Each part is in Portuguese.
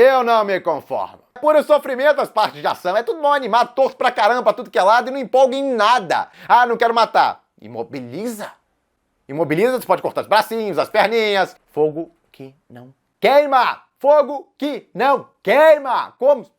Eu não me conformo. Puro sofrimento as partes de ação. É tudo mal animado, torto pra caramba, pra tudo que é lado e não empolga em nada. Ah, não quero matar. Imobiliza. Imobiliza, você pode cortar os bracinhos, as perninhas. Fogo que não queima. Fogo que não queima. Como?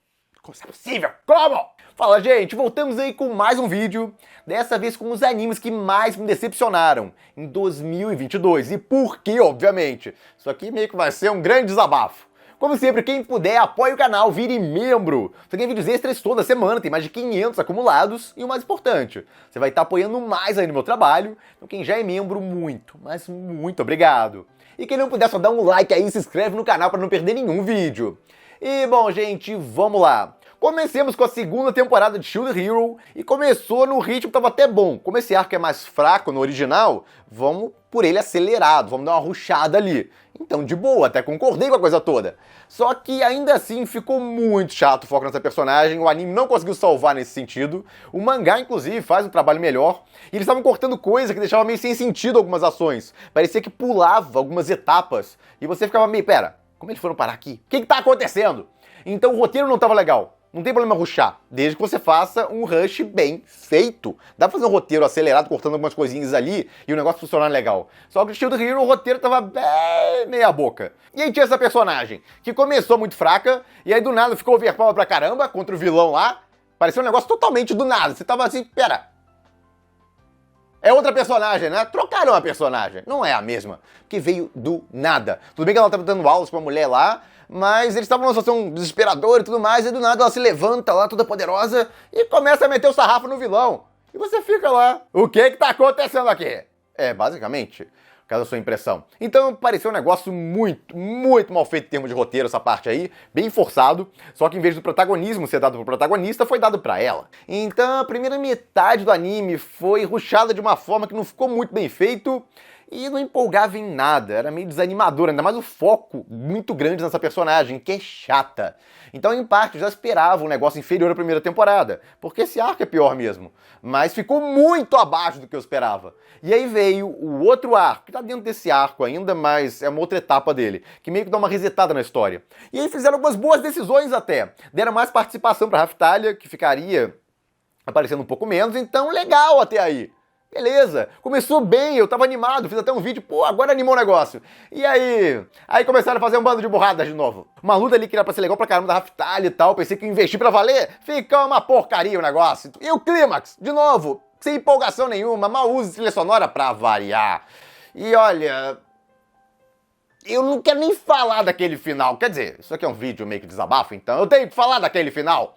Como isso é possível? Como? Fala, gente, voltamos aí com mais um vídeo, dessa vez com os animes que mais me decepcionaram em 2022. E por quê, obviamente? Isso aqui meio que vai ser um grande desabafo. Como sempre, quem puder, apoie o canal, vire membro. Você tem vídeos extras toda semana, tem mais de 500 acumulados. E o mais importante, você vai estar apoiando mais aí no meu trabalho. Então quem já é membro, muito, mas muito obrigado. E quem não puder, só dá um like aí e se inscreve no canal para não perder nenhum vídeo. E bom, gente, vamos lá. Comecemos com a segunda temporada de Shield Hero e começou no ritmo que tava até bom. Como esse arco é mais fraco no original, vamos por ele acelerado, vamos dar uma rushada ali. Então, de boa, até concordei com a coisa toda. Só que ainda assim ficou muito chato o foco nessa personagem, o anime não conseguiu salvar nesse sentido. O mangá, inclusive, faz um trabalho melhor. E eles estavam cortando coisa que deixava meio sem sentido algumas ações. Parecia que pulava algumas etapas. E você ficava meio, pera, como eles foram parar aqui? O que tá acontecendo? Então o roteiro não tava legal. Não tem problema rushar, desde que você faça um rush bem feito. Dá pra fazer um roteiro acelerado, cortando algumas coisinhas ali, e o negócio funcionar legal. Só que o Shield Hero, o roteiro tava bem meia boca. E aí tinha essa personagem, que começou muito fraca, e aí do nada ficou overpower pra caramba, contra o vilão lá. Parecia um negócio totalmente do nada. Você tava assim, pera... É outra personagem, né? Trocaram a personagem. Não é a mesma, porque veio do nada. Tudo bem que ela tava dando aulas pra uma mulher lá, mas eles estavam numa situação desesperadora e tudo mais, e do nada ela se levanta lá, toda poderosa, e começa a meter o sarrafo no vilão. E você fica lá, o que tá acontecendo aqui? É, basicamente, caso a sua impressão. Então pareceu um negócio muito mal feito em termos de roteiro, essa parte aí, bem forçado, só que em vez do protagonismo ser dado pro protagonista, foi dado pra ela. Então a primeira metade do anime foi rushada de uma forma que não ficou muito bem feito, e não empolgava em nada, era meio desanimador, ainda mais o foco muito grande nessa personagem, que é chata. Então, em parte, eu já esperava um negócio inferior à primeira temporada, porque esse arco é pior mesmo. Mas ficou muito abaixo do que eu esperava. E aí veio o outro arco, que tá dentro desse arco ainda, mas é uma outra etapa dele, que meio que dá uma resetada na história. E aí fizeram algumas boas decisões até. Deram mais participação pra Raftalia, que ficaria aparecendo um pouco menos, então legal até aí. Beleza, começou bem, eu tava animado, fiz até um vídeo, pô, agora animou o negócio. E aí começaram a fazer um bando de burradas de novo. Uma luta ali que era pra ser legal pra caramba da Raftalia e tal, pensei que ia investir pra valer, fica uma porcaria o negócio. E o clímax, de novo, sem empolgação nenhuma, mal uso de trilha sonora pra variar. E olha... eu não quero nem falar daquele final, quer dizer, isso aqui é um vídeo meio que desabafo, então eu tenho que falar daquele final.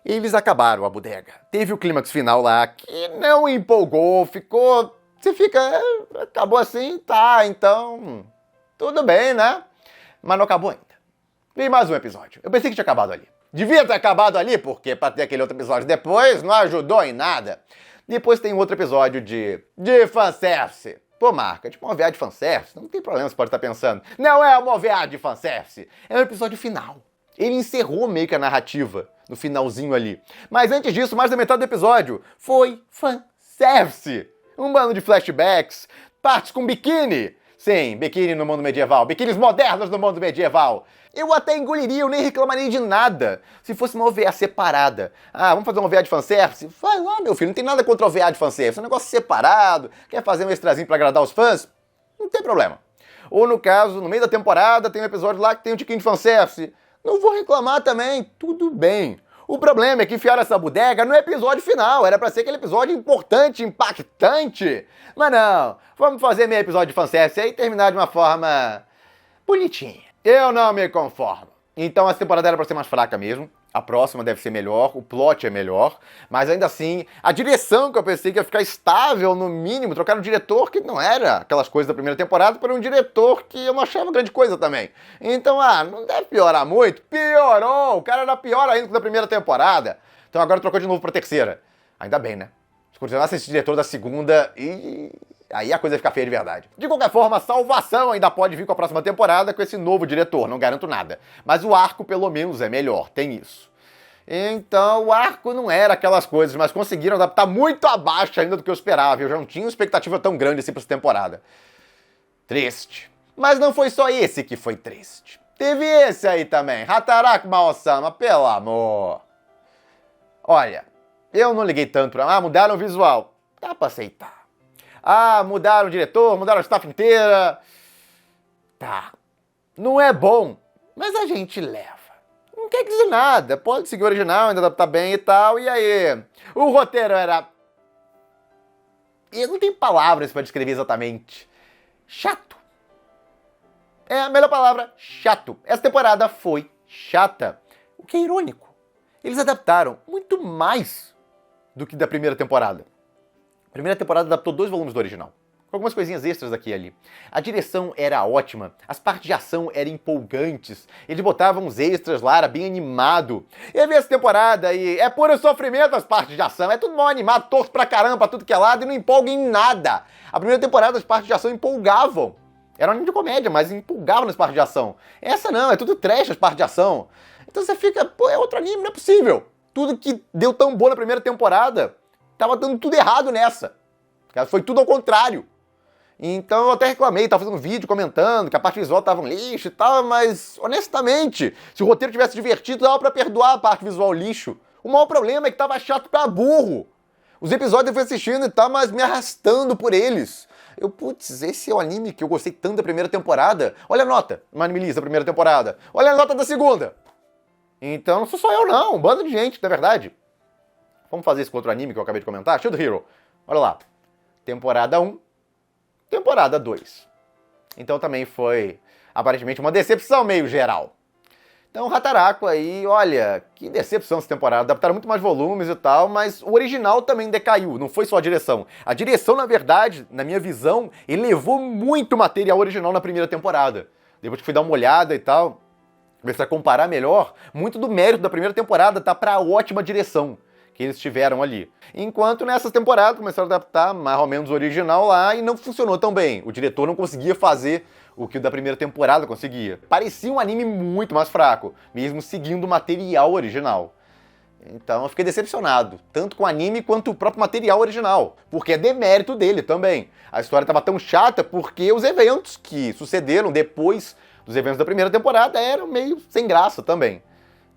Eles acabaram a bodega. Teve o clímax final lá que não empolgou, ficou... você fica... acabou assim, tá, então... tudo bem, né? Mas não acabou ainda. Veio mais um episódio. Eu pensei que tinha acabado ali. Devia ter acabado ali, porque pra ter aquele outro episódio depois, não ajudou em nada. Depois tem outro episódio de fanservice. Pô, Marca, é tipo uma OVA de fanservice. Não tem problema, você pode estar pensando. Não é uma OVA de fanservice. É um episódio final. Ele encerrou meio que a narrativa no finalzinho ali. Mas antes disso, mais da metade do episódio foi fanservice. Um bando de flashbacks, partes com biquíni. Sim, biquíni no mundo medieval, biquínis modernos no mundo medieval. Eu até engoliria, eu nem reclamaria de nada se fosse uma OVA separada. Ah, vamos fazer uma OVA de fanservice? Vai lá, meu filho, não tem nada contra a OVA de fanservice. É um negócio separado, quer fazer um extrazinho pra agradar os fãs? Não tem problema. Ou no caso, no meio da temporada, tem um episódio lá que tem um tiquinho de fanservice. Não vou reclamar também, tudo bem. O problema é que enfiaram essa bodega no episódio final. Era pra ser aquele episódio importante, impactante. Mas não, vamos fazer meio episódio de fanservice aí e terminar de uma forma bonitinha. Eu não me conformo. Então essa temporada era pra ser mais fraca mesmo. A próxima deve ser melhor, o plot é melhor, mas ainda assim, a direção que eu pensei que ia ficar estável no mínimo, trocaram um diretor que não era aquelas coisas da primeira temporada para um diretor que eu não achava grande coisa também. Então, não deve piorar muito. Piorou! O cara era pior ainda que da primeira temporada. Então agora trocou de novo pra terceira. Ainda bem, né? Se continuasse esse diretor da segunda, aí a coisa fica feia de verdade. De qualquer forma, a salvação ainda pode vir com a próxima temporada com esse novo diretor, não garanto nada. Mas o arco, pelo menos, é melhor, tem isso. Então, o arco não era aquelas coisas, mas conseguiram adaptar muito abaixo ainda do que eu esperava. Eu já não tinha uma expectativa tão grande assim pra essa temporada. Triste. Mas não foi só esse que foi triste. Teve esse aí também, Hataraku Mao-sama, pelo amor. Olha, eu não liguei tanto pra... mudaram o visual. Dá pra aceitar. Mudaram o diretor, mudaram a staff inteira. Tá. Não é bom, mas a gente leva. Não quer dizer nada, pode seguir o original, ainda adaptar bem e tal, e aí? O roteiro era... Eu não tenho palavras pra descrever exatamente. Chato. É a melhor palavra, chato. Essa temporada foi chata, o que é irônico. Eles adaptaram muito mais do que da primeira temporada. A primeira temporada adaptou 2 volumes do original, com algumas coisinhas extras aqui e ali. A direção era ótima, as partes de ação eram empolgantes, eles botavam uns extras lá, era bem animado. Eu vi essa temporada e é puro sofrimento as partes de ação, é tudo mal animado, torto pra caramba, pra tudo que é lado e não empolga em nada. A primeira temporada as partes de ação empolgavam. Era um anime de comédia, mas empolgava nas partes de ação. Essa não, é tudo trash as partes de ação. Então você fica, pô, é outro anime, não é possível. Tudo que deu tão bom na primeira temporada, tava dando tudo errado nessa. Foi tudo ao contrário. Então eu até reclamei, tava fazendo vídeo comentando que a parte visual tava um lixo e tal, mas honestamente, se o roteiro tivesse divertido, dava pra perdoar a parte visual lixo. O maior problema é que tava chato pra burro. Os episódios eu fui assistindo e tal, mas me arrastando por eles. Putz, esse é o anime que eu gostei tanto da primeira temporada. Olha a nota, no Anime List da primeira temporada. Olha a nota da segunda. Então não sou só eu não, um bando de gente, na verdade. Vamos fazer esse com outro anime que eu acabei de comentar? Shield Hero. Olha lá. Temporada 1, temporada 2. Então também foi, aparentemente, uma decepção meio geral. Então, Hataraku aí, olha, que decepção essa temporada. Adaptaram muito mais volumes e tal, mas o original também decaiu, não foi só a direção. A direção, na verdade, na minha visão, elevou muito material original na primeira temporada. Depois que fui dar uma olhada e tal, ver se comparar melhor, muito do mérito da primeira temporada tá pra ótima direção que eles tiveram ali. Enquanto nessas temporadas começaram a adaptar mais ou menos o original lá e não funcionou tão bem. O diretor não conseguia fazer o que o da primeira temporada conseguia. Parecia um anime muito mais fraco, mesmo seguindo o material original. Então eu fiquei decepcionado, tanto com o anime quanto o próprio material original, porque é demérito dele também. A história estava tão chata porque os eventos que sucederam depois dos eventos da primeira temporada eram meio sem graça também.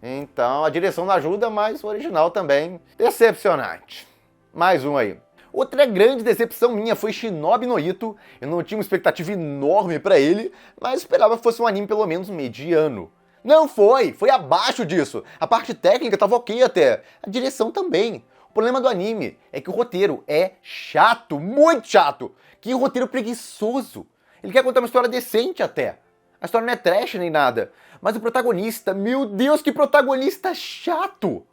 Então a direção não ajuda, mas o original também decepcionante. Mais um aí. Outra grande decepção minha foi Shinobi no Ito. Eu não tinha uma expectativa enorme pra ele, mas esperava que fosse um anime pelo menos mediano. Não foi abaixo disso. A parte técnica tava ok até, a direção também. O problema do anime é que o roteiro é chato, muito chato. Que roteiro preguiçoso. Ele quer contar uma história decente até. A história não é trash nem nada. Mas o protagonista, meu Deus, que protagonista chato.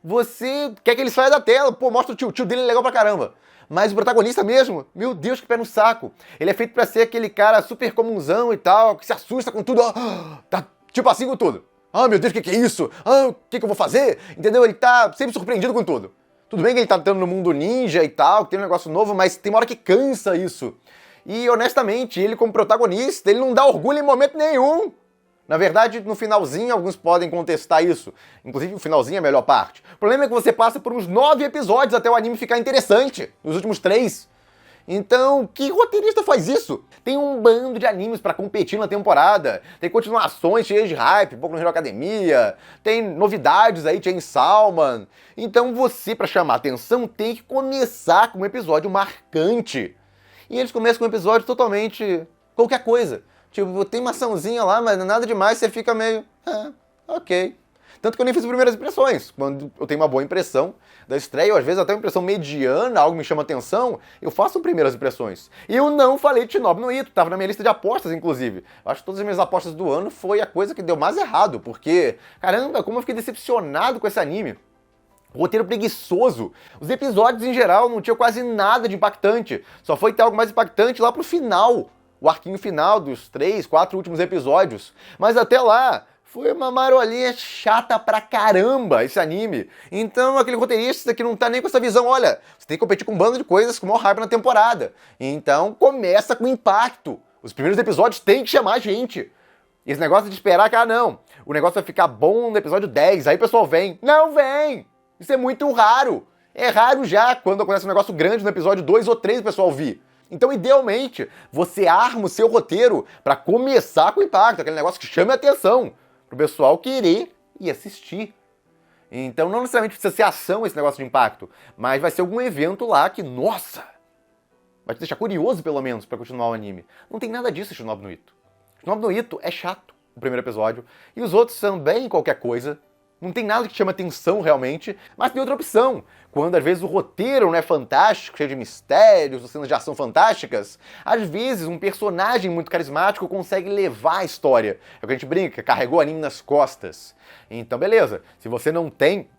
Você quer que ele saia da tela, pô, mostra o tio dele é legal pra caramba. Mas o protagonista mesmo, meu Deus, que pé no saco. Ele é feito pra ser aquele cara super comunzão e tal, que se assusta com tudo, tá tipo assim com tudo. Meu Deus, o que é isso? O que eu vou fazer? Entendeu? Ele tá sempre surpreendido com tudo. Tudo bem que ele tá entrando no mundo ninja e tal, que tem um negócio novo, mas tem uma hora que cansa isso. E honestamente, ele como protagonista, ele não dá orgulho em momento nenhum. Na verdade, no finalzinho, alguns podem contestar isso. Inclusive, o finalzinho é a melhor parte. O problema é que você passa por uns 9 episódios até o anime ficar interessante. Nos últimos 3. Então, que roteirista faz isso? Tem um bando de animes pra competir na temporada. Tem continuações cheias de hype, Boku no Hero Academia. Tem novidades aí, Chainsaw Man. Então você, pra chamar atenção, tem que começar com um episódio marcante. E eles começam com um episódio totalmente qualquer coisa. Tipo, tem uma açãozinha lá, mas nada demais, você fica meio... ok. Tanto que eu nem fiz as primeiras impressões. Quando eu tenho uma boa impressão da estreia, ou às vezes até uma impressão mediana, algo me chama atenção, eu faço primeiras impressões. E eu não falei de Shinobi no Ito, tava na minha lista de apostas, inclusive. Eu acho que todas as minhas apostas do ano foi a coisa que deu mais errado, porque, caramba, como eu fiquei decepcionado com esse anime. Roteiro preguiçoso. Os episódios, em geral, não tinham quase nada de impactante. Só foi ter algo mais impactante lá pro final. O arquinho final dos 3, 4 últimos episódios. Mas até lá, foi uma marolinha chata pra caramba esse anime. Então aquele roteirista que não tá nem com essa visão, olha, você tem que competir com um bando de coisas com maior hype na temporada. Então começa com impacto. Os primeiros episódios têm que chamar a gente. Esse negócio de esperar que, não, o negócio vai ficar bom no episódio 10, aí o pessoal vem. Não vem! Isso é muito raro. É raro já quando acontece um negócio grande no episódio 2 ou 3 o pessoal vir. Então, idealmente, você arma o seu roteiro para começar com impacto, aquele negócio que chame a atenção, pro pessoal querer ir assistir. Então, não necessariamente precisa ser ação esse negócio de impacto, mas vai ser algum evento lá que, nossa, vai te deixar curioso, pelo menos, para continuar o anime. Não tem nada disso em Shinobu no Ito. Shinobu no Ito é chato, o primeiro episódio, e os outros também qualquer coisa. Não tem nada que chama atenção realmente, mas tem outra opção. Quando às vezes o roteiro não é fantástico, cheio de mistérios, ou cenas de ação fantásticas, às vezes um personagem muito carismático consegue levar a história. É o que a gente brinca, carregou o anime nas costas. Então beleza, se você não tem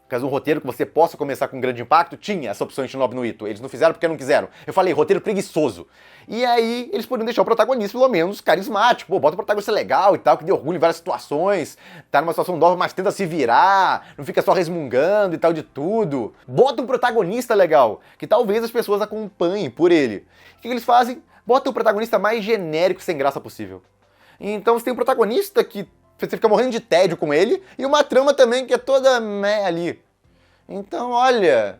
caso um roteiro que você possa começar com grande impacto, tinha essa opção em Shinobu no Ito. Eles não fizeram porque não quiseram. Eu falei, roteiro preguiçoso. E aí, eles poderiam deixar o protagonista, pelo menos, carismático. Pô, bota o protagonista legal e tal, que dê orgulho em várias situações, tá numa situação nova, mas tenta se virar, não fica só resmungando e tal de tudo. Bota um protagonista legal, que talvez as pessoas acompanhem por ele. O que eles fazem? Bota o protagonista mais genérico e sem graça possível. Então, você tem um protagonista que você fica morrendo de tédio com ele, e uma trama também que é toda meh ali. Então, olha,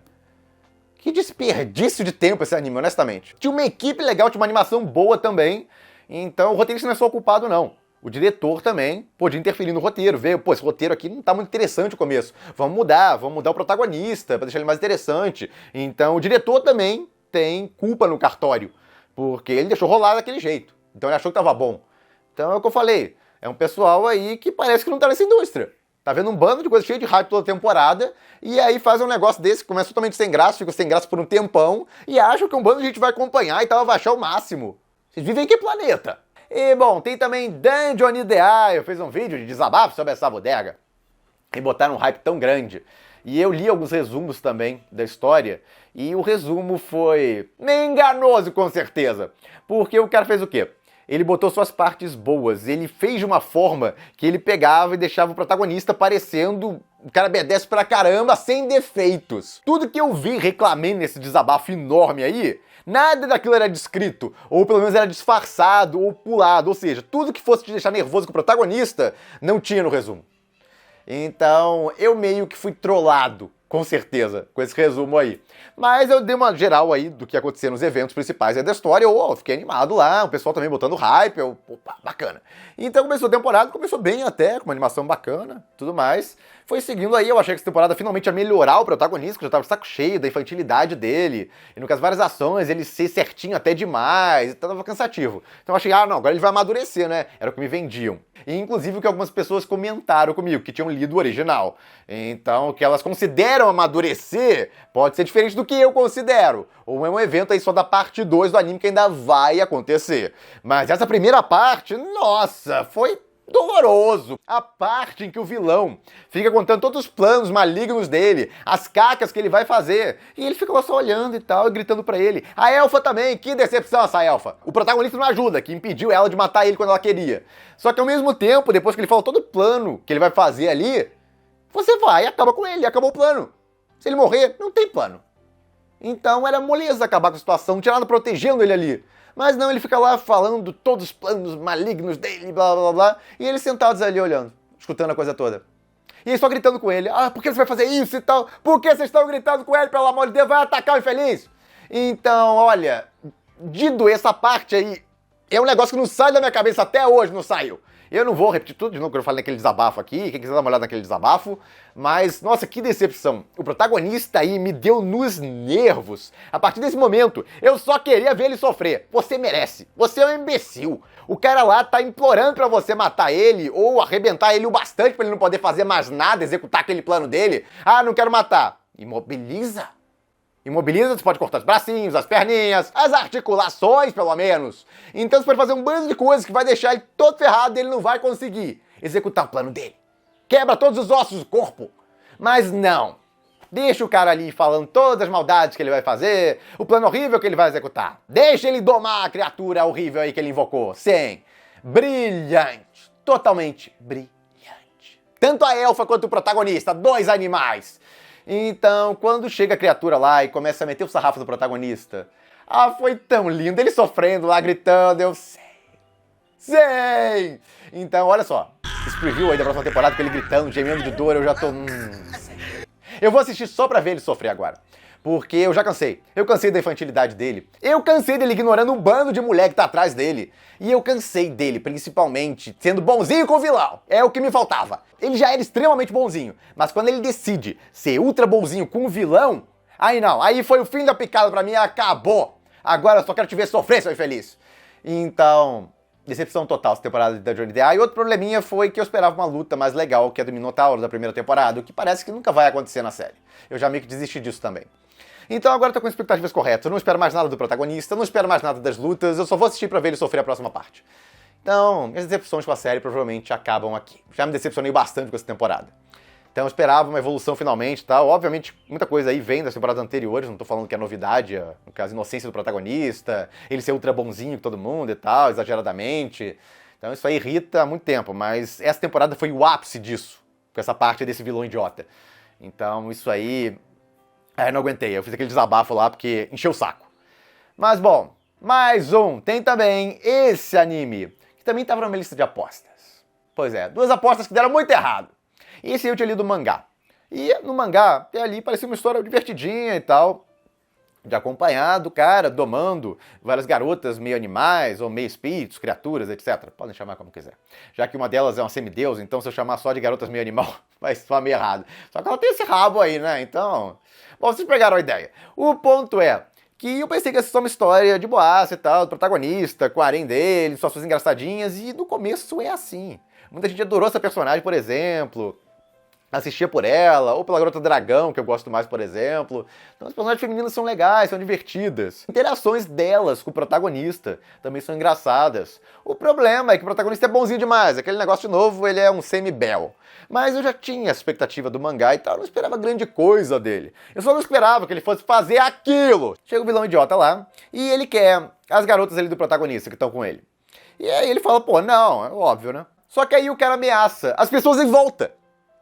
que desperdício de tempo esse anime, honestamente. Tinha uma equipe legal, tinha uma animação boa também, então o roteirista não é só o culpado, não. O diretor também podia interferir no roteiro, ver, pô, esse roteiro aqui não tá muito interessante no começo, vamos mudar o protagonista pra deixar ele mais interessante. Então o diretor também tem culpa no cartório, porque ele deixou rolar daquele jeito, então ele achou que tava bom. Então é o que eu falei. É um pessoal aí que parece que não tá nessa indústria. Tá vendo um bando de coisa cheia de hype toda temporada, e aí faz um negócio desse que começa totalmente sem graça, fica sem graça por um tempão, e acham que um bando de gente vai acompanhar e tal, vai achar o máximo. Vocês vivem em que planeta? E, bom, tem também Dungeon Ideal, eu fiz um vídeo de desabafo sobre essa bodega, e botaram um hype tão grande. E eu li alguns resumos também da história, e o resumo foi meio enganoso, com certeza. Porque o cara fez o quê? Ele botou suas partes boas, ele fez de uma forma que ele pegava e deixava o protagonista parecendo um cara B10 pra caramba, sem defeitos. Tudo que eu vi reclamando nesse desabafo enorme aí, nada daquilo era descrito, ou pelo menos era disfarçado ou pulado, ou seja, tudo que fosse te deixar nervoso com o protagonista, não tinha no resumo. Então, eu meio que fui trollado, com certeza, com esse resumo aí. Mas eu dei uma geral aí do que acontecia nos eventos principais da história, eu fiquei animado lá, o pessoal também botando hype, opa, bacana. Então começou a temporada, começou bem até, com uma animação bacana, tudo mais. Foi seguindo aí, eu achei que essa temporada finalmente ia melhorar o protagonista, que já tava de saco cheio da infantilidade dele, e no caso várias ações, ele ser certinho até demais, então tava cansativo. Então eu achei, não, agora ele vai amadurecer, né? Era o que me vendiam. E inclusive o que algumas pessoas comentaram comigo, que tinham lido o original. Então o que elas consideram amadurecer pode ser diferente do que eu considero. Ou é um evento aí só da parte 2 do anime que ainda vai acontecer. Mas essa primeira parte, nossa, foi doloroso. A parte em que o vilão fica contando todos os planos malignos dele, as cacas que ele vai fazer, e ele fica lá só olhando e tal, e gritando pra ele. A elfa também, que decepção essa elfa. O protagonista não ajuda, que impediu ela de matar ele quando ela queria. Só que ao mesmo tempo, depois que ele fala todo o plano que ele vai fazer ali, você vai e acaba com ele, acabou o plano. Se ele morrer, não tem plano. Então era moleza acabar com a situação, não tinha nada protegendo ele ali. Mas não, ele fica lá falando todos os planos malignos dele, blá blá blá, e eles sentados ali olhando, escutando a coisa toda. E eles só gritando com ele, por que você vai fazer isso e tal? Por que vocês estão gritando com ele, pelo amor de Deus, vai atacar o infeliz? Então, olha, de doer essa parte aí, é um negócio que não sai da minha cabeça até hoje, não saiu. Eu não vou repetir tudo de novo que eu falei naquele desabafo aqui, quem quiser dar uma olhada naquele desabafo, mas, nossa, que decepção. O protagonista aí me deu nos nervos. A partir desse momento, eu só queria ver ele sofrer. Você merece. Você é um imbecil. O cara lá tá implorando pra você matar ele ou arrebentar ele o bastante pra ele não poder fazer mais nada, executar aquele plano dele. Não quero matar. Imobiliza. Imobiliza, você pode cortar os bracinhos, as perninhas, as articulações, pelo menos. Então você pode fazer um bando de coisas que vai deixar ele todo ferrado e ele não vai conseguir executar o plano dele. Quebra todos os ossos do corpo. Mas não. Deixa o cara ali falando todas as maldades que ele vai fazer, o plano horrível que ele vai executar. Deixa ele domar a criatura horrível aí que ele invocou. Sim. Brilhante. Totalmente brilhante. Tanto a elfa quanto o protagonista, dois animais. Então, quando chega a criatura lá e começa a meter o sarrafo do protagonista, foi tão lindo, ele sofrendo lá, gritando, eu sei. Então, olha só, esse preview aí da próxima temporada, com ele gritando, gemendo de dor, eu já tô... Eu vou assistir só pra ver ele sofrer agora. Porque eu já cansei. Eu cansei da infantilidade dele. Eu cansei dele ignorando um bando de mulher que tá atrás dele. E eu cansei dele, principalmente, sendo bonzinho com o vilão. É o que me faltava. Ele já era extremamente bonzinho. Mas quando ele decide ser ultra bonzinho com o vilão, aí não. Aí foi o fim da picada pra mim, acabou. Agora eu só quero te ver sofrer, seu infeliz. Então, decepção total essa temporada da Johnny Depp. E outro probleminha foi que eu esperava uma luta mais legal, que é do Minotauro da primeira temporada, o que parece que nunca vai acontecer na série. Eu já meio que desisti disso também. Então agora eu tô com expectativas corretas. Eu não espero mais nada do protagonista, eu não espero mais nada das lutas, eu só vou assistir pra ver ele sofrer a próxima parte. Então, minhas decepções com a série provavelmente acabam aqui. Já me decepcionei bastante com essa temporada. Então eu esperava uma evolução finalmente e tal. Obviamente, muita coisa aí vem das temporadas anteriores, não tô falando que é novidade, no caso, a inocência do protagonista, ele ser ultra bonzinho com todo mundo e tal, exageradamente. Então isso aí irrita há muito tempo, mas essa temporada foi o ápice disso, com essa parte desse vilão idiota. Então isso aí... eu não aguentei, eu fiz aquele desabafo lá porque encheu o saco. Mas bom, mais um. Tem também esse anime, que também tava na minha lista de apostas. Pois é, 2 apostas que deram muito errado. Esse eu tinha lido o mangá. E no mangá, até ali parecia uma história divertidinha e tal, de acompanhar do cara domando várias garotas meio animais, ou meio espíritos, criaturas, etc. Podem chamar como quiser. Já que uma delas é uma semideus, então se eu chamar só de garotas meio animal, vai soar meio errado. Só que ela tem esse rabo aí, né? Então... bom, vocês pegaram a ideia. O ponto é que eu pensei que essa é uma história de boaça e tal, do protagonista, com o harém dele, suas coisas engraçadinhas, e no começo é assim. Muita gente adorou essa personagem, por exemplo, assistia por ela, ou pela Garota Dragão, que eu gosto mais, por exemplo. Então as personagens femininas são legais, são divertidas. Interações delas com o protagonista também são engraçadas. O problema é que o protagonista é bonzinho demais, aquele negócio de novo, ele é um semi-bel. Mas eu já tinha a expectativa do mangá e tal, eu não esperava grande coisa dele. Eu só não esperava que ele fosse fazer aquilo. Chega o vilão idiota lá, e ele quer as garotas ali do protagonista que estão com ele. E aí ele fala, pô, não, é óbvio, né? Só que aí o cara ameaça as pessoas em volta.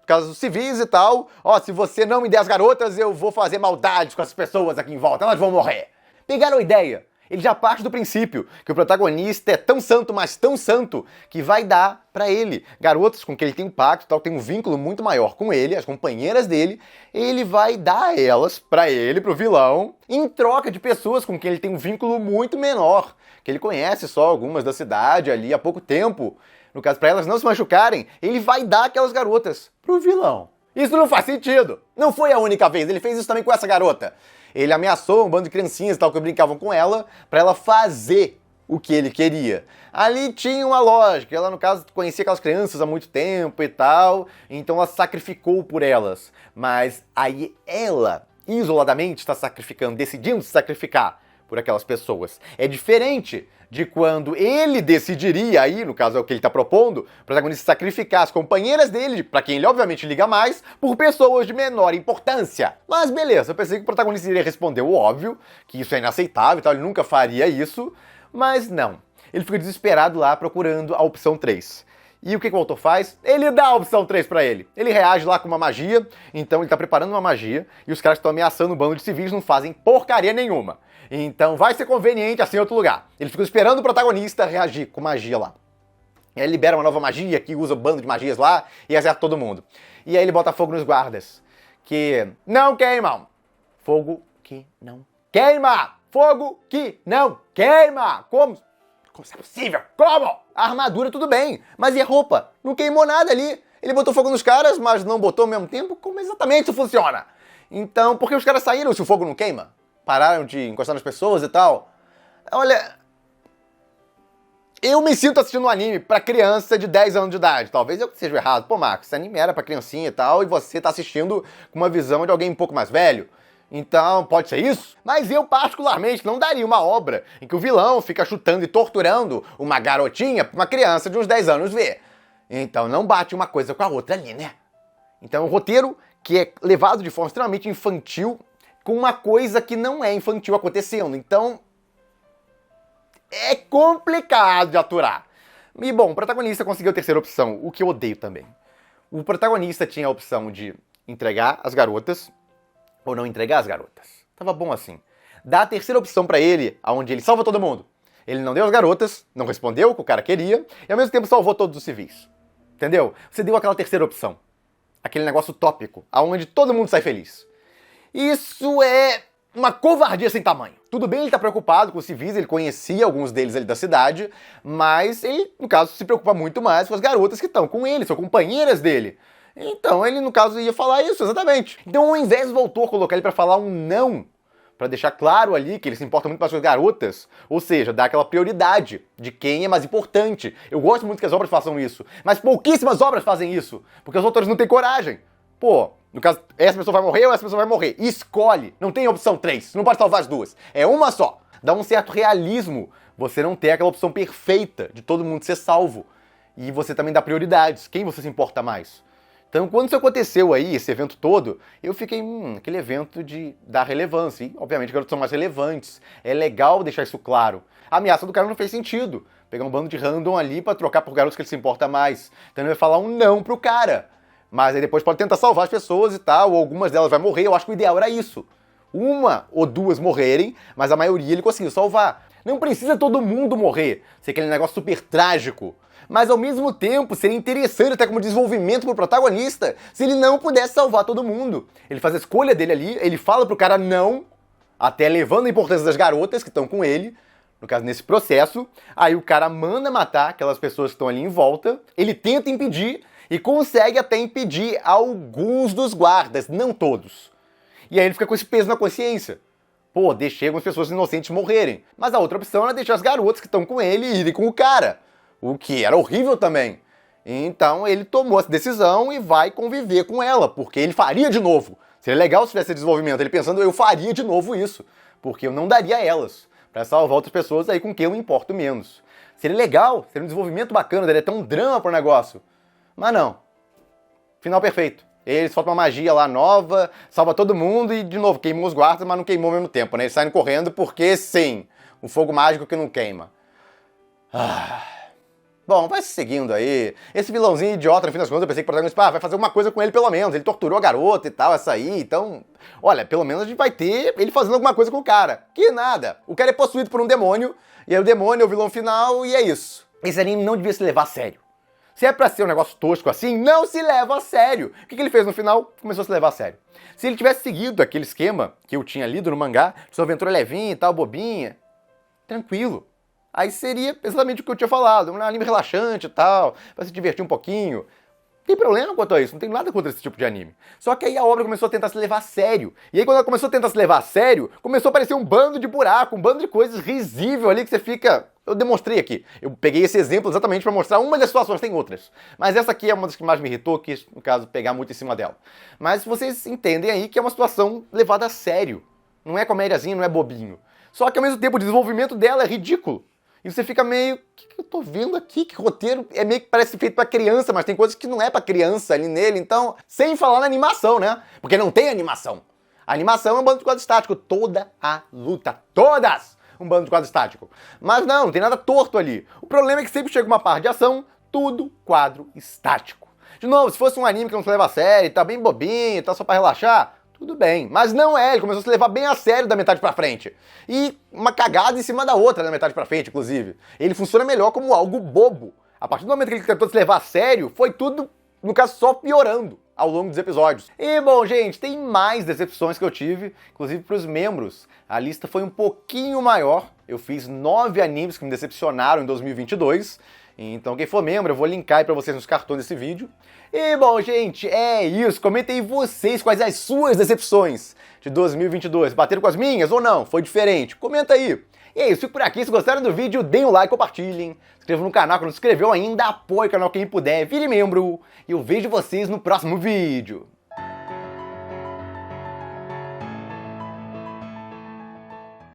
Casos civis e tal, ó, se você não me der as garotas, eu vou fazer maldades com as pessoas aqui em volta, elas vão morrer. Pegaram a ideia? Ele já parte do princípio que o protagonista é tão santo, mas tão santo, que vai dar pra ele garotas com quem ele tem um pacto, tal, tem um vínculo muito maior com ele, as companheiras dele, ele vai dar elas pra ele, pro vilão, em troca de pessoas com quem ele tem um vínculo muito menor, que ele conhece só algumas da cidade ali há pouco tempo. No caso, pra elas não se machucarem, ele vai dar aquelas garotas pro vilão. Isso não faz sentido. Não foi a única vez, ele fez isso também com essa garota. Ele ameaçou um bando de criancinhas e tal que brincavam com ela, pra ela fazer o que ele queria. Ali tinha uma lógica, ela no caso conhecia aquelas crianças há muito tempo e tal, então ela sacrificou por elas. Mas aí ela, isoladamente, está sacrificando, decidindo se sacrificar por aquelas pessoas. É diferente de quando ele decidiria, aí, no caso é o que ele está propondo, o protagonista sacrificar as companheiras dele, para quem ele obviamente liga mais, por pessoas de menor importância. Mas beleza, eu pensei que o protagonista iria responder o óbvio, que isso é inaceitável e tal, ele nunca faria isso, mas não. Ele fica desesperado lá procurando a opção 3. E o que o autor faz? Ele dá a opção 3 pra ele. Ele reage lá com uma magia, então ele tá preparando uma magia, e os caras que estão ameaçando um bando de civis não fazem porcaria nenhuma. Então vai ser conveniente assim em outro lugar. Eles ficam esperando o protagonista reagir com magia lá. E aí ele libera uma nova magia que usa um bando de magias lá e acerta todo mundo. E aí ele bota fogo nos guardas, que não queimam. Fogo que não queima! Fogo que não queima! Como? Como isso é possível? Como? A armadura tudo bem, mas e a roupa? Não queimou nada ali. Ele botou fogo nos caras, mas não botou ao mesmo tempo? Como exatamente isso funciona? Então, por que os caras saíram se o fogo não queima? Pararam de encostar nas pessoas e tal? Olha, eu me sinto assistindo um anime pra criança de 10 anos de idade. Talvez eu seja errado. Pô, Marcos, esse anime era pra criancinha e tal, e você tá assistindo com uma visão de alguém um pouco mais velho. Então, pode ser isso? Mas eu, particularmente, não daria uma obra em que o vilão fica chutando e torturando uma garotinha pra uma criança de uns 10 anos ver. Então, não bate uma coisa com a outra ali, né? Então, um roteiro que é levado de forma extremamente infantil com uma coisa que não é infantil acontecendo. Então, é complicado de aturar. E, bom, o protagonista conseguiu a terceira opção, o que eu odeio também. O protagonista tinha a opção de entregar as garotas ou não entregar as garotas. Tava bom assim. Dá a terceira opção pra ele, onde ele salva todo mundo. Ele não deu as garotas, não respondeu o que o cara queria, e ao mesmo tempo salvou todos os civis. Entendeu? Você deu aquela terceira opção. Aquele negócio utópico, aonde todo mundo sai feliz. Isso é uma covardia sem tamanho. Tudo bem ele tá preocupado com os civis, ele conhecia alguns deles ali da cidade, mas ele, no caso, se preocupa muito mais com as garotas que estão com ele, são companheiras dele. Então ele, no caso, ia falar isso, exatamente. Então ao invés do Voltor colocar ele pra falar um não, pra deixar claro ali que ele se importa muito mais com as garotas, ou seja, dar aquela prioridade de quem é mais importante. Eu gosto muito que as obras façam isso, mas pouquíssimas obras fazem isso, porque os autores não têm coragem. Pô, no caso, essa pessoa vai morrer ou essa pessoa vai morrer. Escolhe, não tem opção 3, não pode salvar as duas, é uma só. Dá um certo realismo você não ter aquela opção perfeita de todo mundo ser salvo. E você também dá prioridades, quem você se importa mais. Então, quando isso aconteceu aí, esse evento todo, eu fiquei, aquele evento de dar relevância. E, obviamente, garotos são mais relevantes. É legal deixar isso claro. A ameaça do cara não fez sentido. Pegar um bando de random ali pra trocar por garotos que ele se importa mais. Então ele vai falar um não pro cara. Mas aí depois pode tentar salvar as pessoas e tal, ou algumas delas vai morrer. Eu acho que o ideal era isso. Uma ou duas morrerem, mas a maioria ele conseguiu salvar. Não precisa todo mundo morrer. Ser aquele negócio super trágico. Mas ao mesmo tempo seria interessante até como desenvolvimento pro protagonista se ele não pudesse salvar todo mundo. Ele faz a escolha dele ali, ele fala pro cara não, até levando a importância das garotas que estão com ele, no caso nesse processo, aí o cara manda matar aquelas pessoas que estão ali em volta, ele tenta impedir e consegue até impedir alguns dos guardas, não todos. E aí ele fica com esse peso na consciência. Pô, deixei algumas pessoas inocentes morrerem. Mas a outra opção era deixar as garotas que estão com ele irem com o cara. O que era horrível também. Então ele tomou essa decisão e vai conviver com ela, porque ele faria de novo. Seria legal se tivesse esse desenvolvimento, ele pensando, eu faria de novo isso, porque eu não daria a elas, pra salvar outras pessoas aí com quem eu me importo menos. Seria legal, seria um desenvolvimento bacana, daria até um drama pro negócio. Mas não. Final perfeito. Ele solta uma magia lá nova, salva todo mundo e, de novo, queimou os guardas, mas não queimou ao mesmo tempo, né? Eles saem correndo porque, sim, o fogo mágico que não queima. Bom, vai seguindo aí. Esse vilãozinho idiota, no fim das contas, eu pensei que o protagonista vai fazer alguma coisa com ele pelo menos. Ele torturou a garota e tal, essa aí, então... Olha, pelo menos a gente vai ter ele fazendo alguma coisa com o cara. Que nada. O cara é possuído por um demônio, e aí o demônio é o vilão final, e é isso. Esse anime não devia se levar a sério. Se é pra ser um negócio tosco assim, não se leva a sério. O que ele fez no final? Começou a se levar a sério. Se ele tivesse seguido aquele esquema que eu tinha lido no mangá, sua aventura levinha e tal, bobinha, tranquilo. Aí seria exatamente o que eu tinha falado, um anime relaxante e tal, pra se divertir um pouquinho. Não tem problema quanto a isso, não tem nada contra esse tipo de anime. Só que aí a obra começou a tentar se levar a sério. E aí quando ela começou a tentar se levar a sério, começou a aparecer um bando de buraco, um bando de coisas risível ali que você fica... Eu demonstrei aqui. Eu peguei esse exemplo exatamente pra mostrar uma das situações, tem outras. Mas essa aqui é uma das que mais me irritou, quis, no caso, pegar muito em cima dela. Mas vocês entendem aí que é uma situação levada a sério. Não é comédiazinha, não é bobinho. Só que ao mesmo tempo o desenvolvimento dela é ridículo. E você fica meio, o que eu tô vendo aqui? Que roteiro é meio que parece feito pra criança, mas tem coisas que não é pra criança ali nele, então... Sem falar na animação, né? Porque não tem animação. A animação é um bando de quadro estático. Toda a luta, todas! Um bando de quadro estático. Mas não tem nada torto ali. O problema é que sempre chega uma parte de ação, tudo quadro estático. De novo, se fosse um anime que não se leva a sério, tá bem bobinho, tá só pra relaxar... Tudo bem, mas não é, ele começou a se levar bem a sério da metade pra frente. E uma cagada em cima da outra da metade pra frente, inclusive. Ele funciona melhor como algo bobo. A partir do momento que ele tentou se levar a sério, foi tudo, no caso, só piorando ao longo dos episódios. E, bom, gente, tem mais decepções que eu tive, inclusive pros membros. A lista foi um pouquinho maior. Eu fiz 9 animes que me decepcionaram em 2022. Então quem for membro, eu vou linkar aí pra vocês nos cartões desse vídeo. E bom, gente, é isso. Comentem aí vocês quais as suas decepções de 2022. Bateram com as minhas ou não? Foi diferente? Comenta aí. E é isso, fico por aqui. Se gostaram do vídeo, deem um like, compartilhem. Se inscrevam no canal que não se inscreveu ainda, apoie o canal quem puder, vire membro. E eu vejo vocês no próximo vídeo.